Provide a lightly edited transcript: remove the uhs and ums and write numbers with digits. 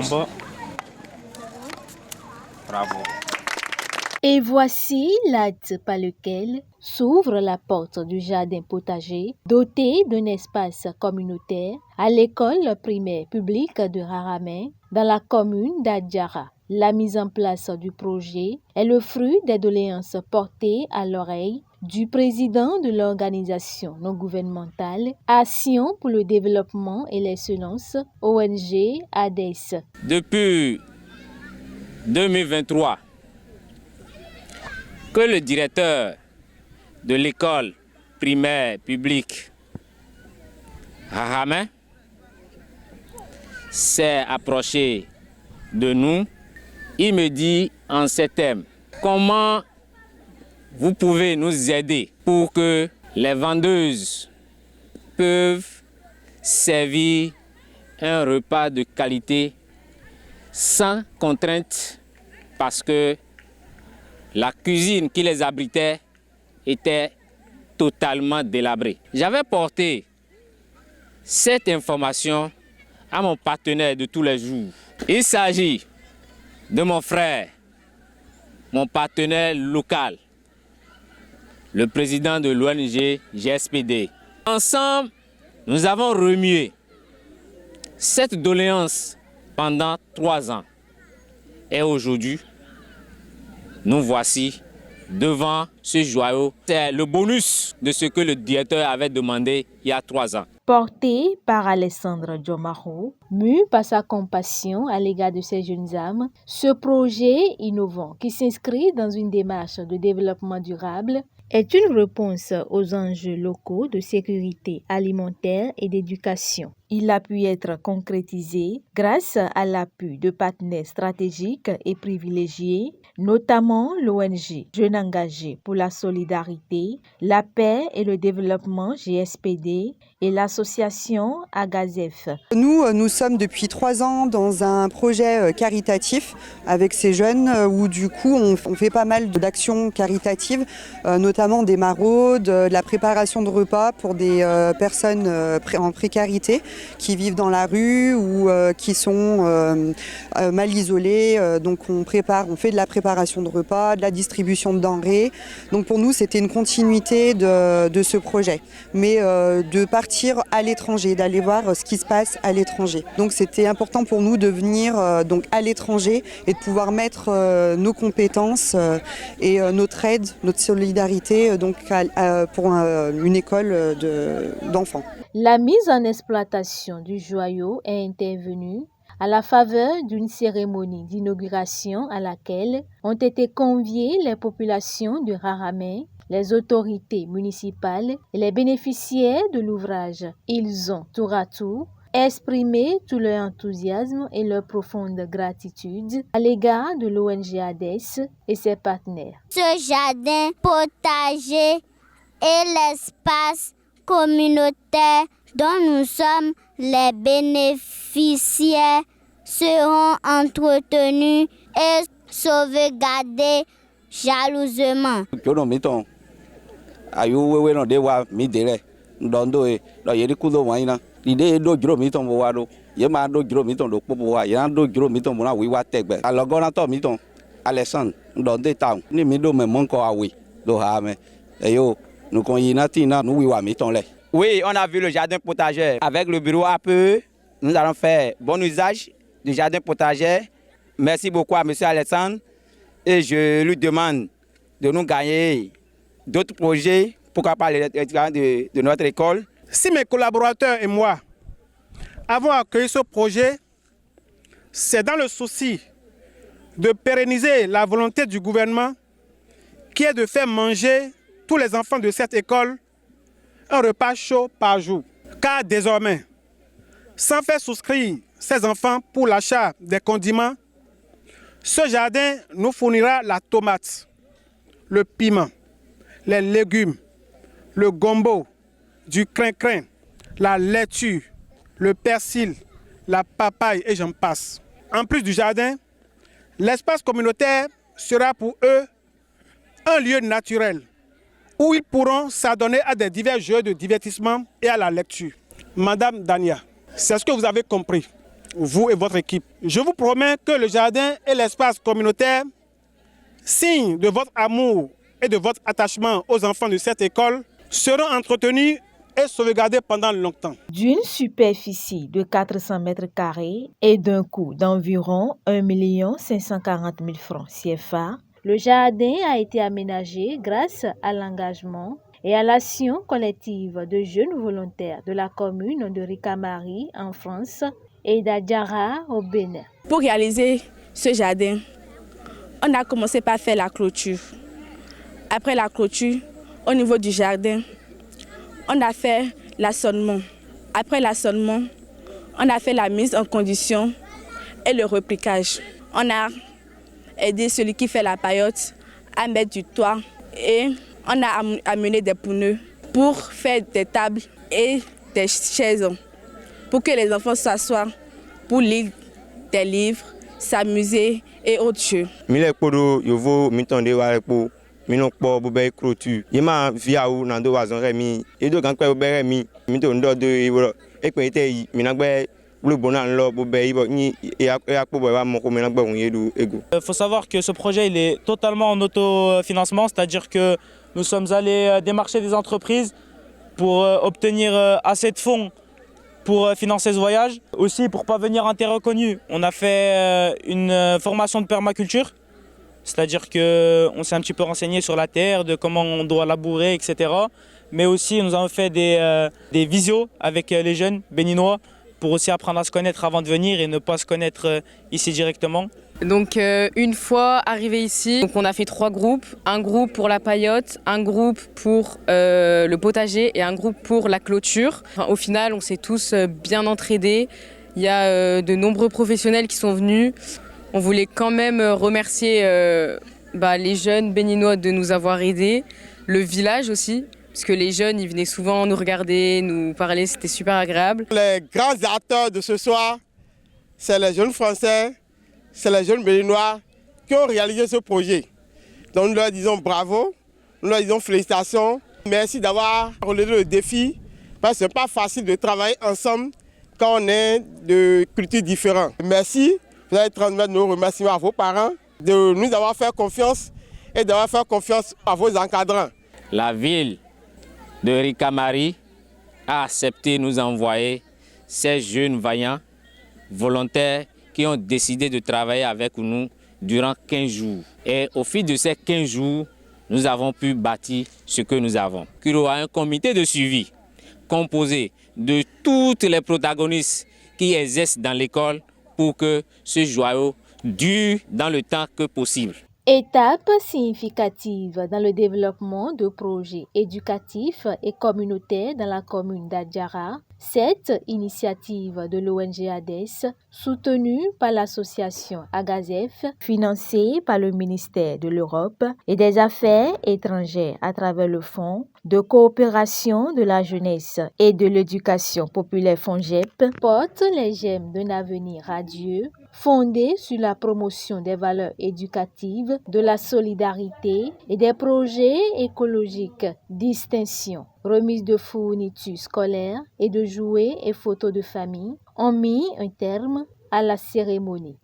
Bravo. Bravo. Et voici l'acte par lequel s'ouvre la porte du jardin potager doté d'un espace communautaire à l'école primaire publique de Raramé dans la commune d'Adjara. La mise en place du projet est le fruit des doléances portées à l'oreille du président de l'organisation non gouvernementale Action pour le développement et l'excellence ONG ADES. Depuis 2023, que le directeur de l'école primaire publique Raramé s'est approché de nous. Il me dit en ces termes, comment vous pouvez nous aider pour que les vendeuses peuvent servir un repas de qualité sans contrainte parce que la cuisine qui les abritait était totalement délabrée. J'avais porté cette information à mon partenaire de tous les jours. Il s'agit de mon frère, mon partenaire local, le président de l'ONG GSPD. Ensemble, nous avons remué cette doléance pendant 3 ans. Et aujourd'hui, nous voici devant ce joyau. C'est le bonus de ce que le directeur avait demandé il y a 3 ans. Porté par Alessandre Diomaro, mu par sa compassion à l'égard de ces jeunes âmes, ce projet innovant qui s'inscrit dans une démarche de développement durable est une réponse aux enjeux locaux de sécurité alimentaire et d'éducation. Il a pu être concrétisé grâce à l'appui de partenaires stratégiques et privilégiés, notamment l'ONG Jeunes engagés pour la solidarité, la paix et le développement GSPD et l'association Agazef. Nous sommes depuis 3 ans dans un projet caritatif avec ces jeunes où du coup on fait pas mal d'actions caritatives, notamment des maraudes, de la préparation de repas pour des personnes en précarité qui vivent dans la rue ou qui sont mal isolées. Donc on fait de la préparation de repas, de la distribution de denrées. Donc pour nous c'était une continuité de ce projet, mais de partir à l'étranger, d'aller voir ce qui se passe à l'étranger. Donc c'était important pour nous de venir donc à l'étranger et de pouvoir mettre nos compétences et notre aide, notre solidarité donc pour une école d'enfants. La mise en exploitation du joyau est intervenue à la faveur d'une cérémonie d'inauguration à laquelle ont été conviées les populations de Raramé, les autorités municipales et les bénéficiaires de l'ouvrage. Ils ont, tour à tour, exprimé tout leur enthousiasme et leur profonde gratitude à l'égard de l'ONG ADES et ses partenaires. Ce jardin potager est l'espace communautaire dont nous sommes les bénéficiaires seront entretenus et sauvegardés jalousement. Oui, on a vu le jardin potager. Avec le bureau APE, nous allons faire bon usage du jardin potager. Merci beaucoup à M. Alexandre et je lui demande de nous gagner d'autres projets, pourquoi pas les étudiants de notre école. Si mes collaborateurs et moi avons accueilli ce projet, c'est dans le souci de pérenniser la volonté du gouvernement qui est de faire manger tous les enfants de cette école un repas chaud par jour. Car désormais, sans faire souscrire ces enfants pour l'achat des condiments, ce jardin nous fournira la tomate, le piment, les légumes, le gombo, du crin-crin, la laitue, le persil, la papaye et j'en passe. En plus du jardin, l'espace communautaire sera pour eux un lieu naturel où ils pourront s'adonner à des divers jeux de divertissement et à la lecture. Madame Dania, c'est ce que vous avez compris. vous et votre équipe. Je vous promets que le jardin et l'espace communautaire, signe de votre amour et de votre attachement aux enfants de cette école, seront entretenus et sauvegardés pendant longtemps. D'une superficie de 400 mètres carrés et d'un coût d'environ 1 540 000 francs CFA, le jardin a été aménagé grâce à l'engagement et à l'action collective de jeunes volontaires de la commune de Ricamari en France et d'Adjara au Bénin. Pour réaliser ce jardin, on a commencé par faire la clôture. Après la clôture, au niveau du jardin, on a fait l'assonnement. Après l'assonnement, on a fait la mise en condition et le repliquage. On a aidé celui qui fait la paillote à mettre du toit et on a amené des pneus pour faire des tables et des chaises pour que les enfants s'assoient pour lire des livres, s'amuser et autres jeux. Mino kpo bobe clôture yema via ou nando wazon remi edo kan kwe bobe remi mito ndo do iwo ekpete yi minagbe le bonan lo bobe ibo ni e akpo boba moko minagbe on yedu ego. Faut savoir que ce projet il est totalement en autofinancement, c'est-à-dire que nous sommes allés démarcher des entreprises pour obtenir assez de fonds pour financer ce voyage. Aussi pour pas venir en terre inconnue, on a fait une formation de permaculture. C'est-à-dire qu'on s'est un petit peu renseigné sur la terre, de comment on doit labourer, etc. Mais aussi, nous avons fait des visios avec les jeunes béninois pour aussi apprendre à se connaître avant de venir et ne pas se connaître ici directement. Donc une fois arrivé ici, on a fait 3 groupes. Un groupe pour la paillote, un groupe pour le potager et un groupe pour la clôture. Enfin, au final, on s'est tous bien entraidés. Il y a de nombreux professionnels qui sont venus. On voulait quand même remercier les jeunes béninois de nous avoir aidés, le village aussi, parce que les jeunes ils venaient souvent nous regarder, nous parler, c'était super agréable. Les grands acteurs de ce soir, c'est les jeunes Français, c'est les jeunes béninois qui ont réalisé ce projet. Donc nous leur disons bravo, nous leur disons félicitations, merci d'avoir relevé le défi, parce que ce n'est pas facile de travailler ensemble quand on est de cultures différentes. Merci. Vous allez transmettre nos remerciements à vos parents de nous avoir fait confiance et d'avoir fait confiance à vos encadrants. La ville de Ricamari a accepté de nous envoyer ces jeunes vaillants volontaires qui ont décidé de travailler avec nous durant 15 jours. Et au fil de ces 15 jours, nous avons pu bâtir ce que nous avons. Il y aura un comité de suivi composé de tous les protagonistes qui exercent dans l'école pour que ce joyau dure dans le temps que possible. Étape significative dans le développement de projets éducatifs et communautaires dans la commune d'Adjara, cette initiative de l'ONG ADES, soutenue par l'association Agazef, financée par le ministère de l'Europe et des Affaires étrangères à travers le Fonds de coopération de la jeunesse et de l'éducation populaire FONGEP, porte les germes d'un avenir radieux fondé sur la promotion des valeurs éducatives, de la solidarité et des projets écologiques. Distinction, remise de fournitures scolaires et de jouets et photos de famille ont mis un terme à la cérémonie.